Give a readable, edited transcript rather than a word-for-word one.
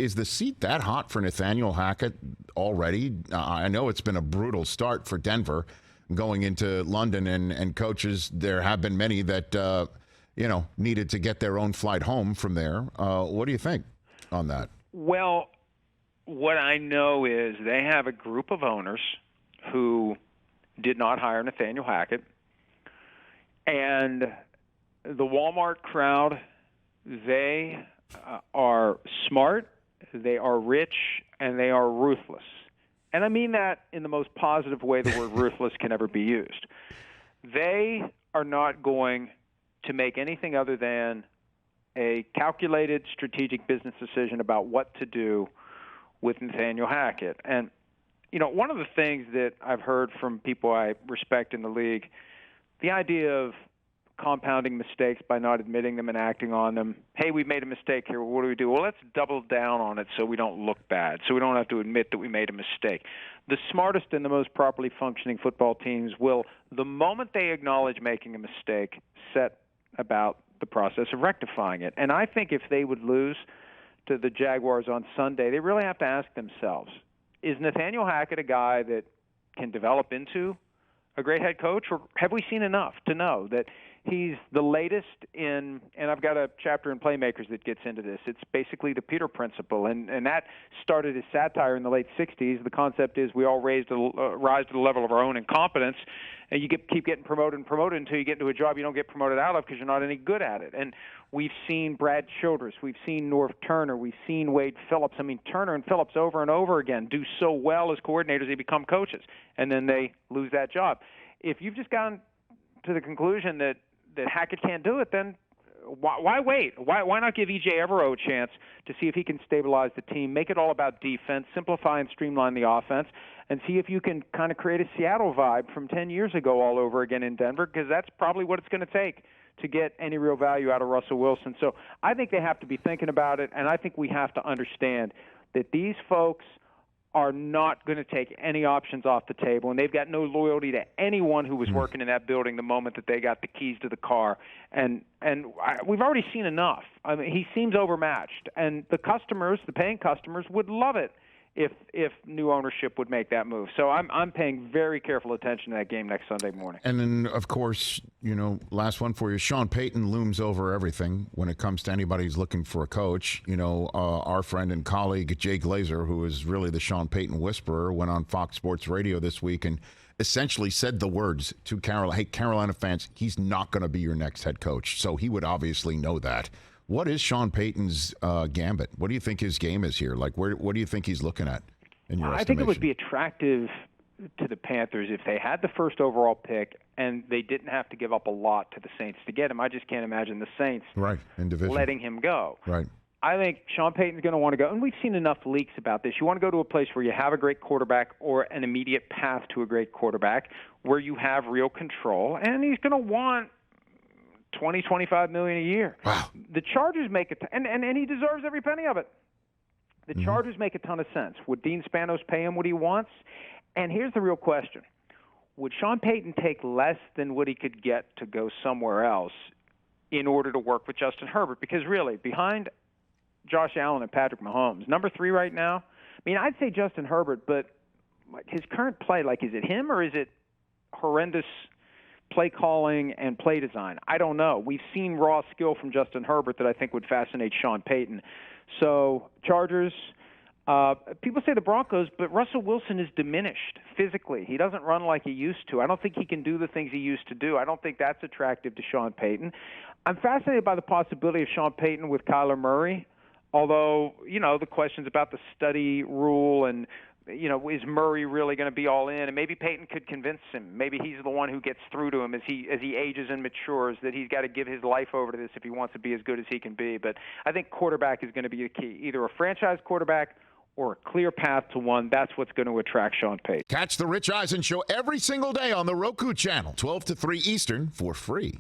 is the seat that hot for Nathaniel Hackett already? I know it's been a brutal start for Denver going into London, and coaches, there have been many that, needed to get their own flight home from there. What do you think on that? Well, what I know is they have a group of owners who did not hire Nathaniel Hackett, and the Walmart crowd, they are smart, they are rich, and they are ruthless. And I mean that in the most positive way the word ruthless can ever be used. They are not going to make anything other than a calculated strategic business decision about what to do with Nathaniel Hackett. And, one of the things that I've heard from people I respect in the league, the idea of compounding mistakes by not admitting them and acting on them. Hey, we made a mistake here. What do we do? Well, let's double down on it so we don't look bad, so we don't have to admit that we made a mistake. The smartest and the most properly functioning football teams will, the moment they acknowledge making a mistake, set about the process of rectifying it. And I think if they would lose to the Jaguars on Sunday, they really have to ask themselves, is Nathaniel Hackett a guy that can develop into a great head coach, or have we seen enough to know that he's the latest in, and I've got a chapter in Playmakers that gets into this. It's basically the Peter Principle, and that started as satire in the late 60s. The concept is we all rise to the level of our own incompetence, and you keep getting promoted and promoted until you get into a job you don't get promoted out of because you're not any good at it. And we've seen Brad Childress, we've seen Norv Turner, we've seen Wade Phillips. I mean, Turner and Phillips over and over again do so well as coordinators, they become coaches, and then they lose that job. If you've just gotten to the conclusion that Hackett can't do it, then why wait? Why not give E.J. Evero a chance to see if he can stabilize the team, make it all about defense, simplify and streamline the offense, and see if you can kind of create a Seattle vibe from 10 years ago all over again in Denver, because that's probably what it's going to take to get any real value out of Russell Wilson. So I think they have to be thinking about it, and I think we have to understand that these folks are not going to take any options off the table, and they've got no loyalty to anyone who was working in that building the moment that they got the keys to the car. And we've already seen enough. I mean, he seems overmatched, and the customers, the paying customers, would love it if new ownership would make that move. So I'm paying very careful attention to that game next Sunday morning. And then, of course, last one for you. Sean Payton looms over everything when it comes to anybody who's looking for a coach. Our friend and colleague Jay Glazer, who is really the Sean Payton whisperer, went on Fox Sports Radio this week and essentially said the words to Carolina fans, he's not going to be your next head coach. So he would obviously know that. What is Sean Payton's gambit? What do you think his game is here? Like, what do you think he's looking at in your estimation? I think it would be attractive to the Panthers if they had the first overall pick and they didn't have to give up a lot to the Saints to get him. I just can't imagine the Saints letting him go. Right. I think Sean Payton's going to want to go, and we've seen enough leaks about this. You want to go to a place where you have a great quarterback or an immediate path to a great quarterback where you have real control, and he's going to want $20, $25 million a year. Wow. The Chargers make it, and he deserves every penny of it. The Chargers make a ton of sense. Would Dean Spanos pay him what he wants? And here's the real question. Would Sean Payton take less than what he could get to go somewhere else in order to work with Justin Herbert? Because really, behind Josh Allen and Patrick Mahomes, number 3 right now, I mean, I'd say Justin Herbert, but his current play, is it him or is it horrendous play calling and play design? I don't know. We've seen raw skill from Justin Herbert that I think would fascinate Sean Payton. So Chargers, people say the Broncos, but Russell Wilson is diminished physically. He doesn't run like he used to. I don't think he can do the things he used to do. I don't think that's attractive to Sean Payton. I'm fascinated by the possibility of Sean Payton with Kyler Murray, although, the questions about the study rule and is Murray really going to be all in? And maybe Payton could convince him. Maybe he's the one who gets through to him as he ages and matures, that he's got to give his life over to this if he wants to be as good as he can be. But I think quarterback is going to be the key, either a franchise quarterback or a clear path to one. That's what's going to attract Sean Payton. Catch the Rich Eisen Show every single day on the Roku channel, 12 to 3 Eastern, for free.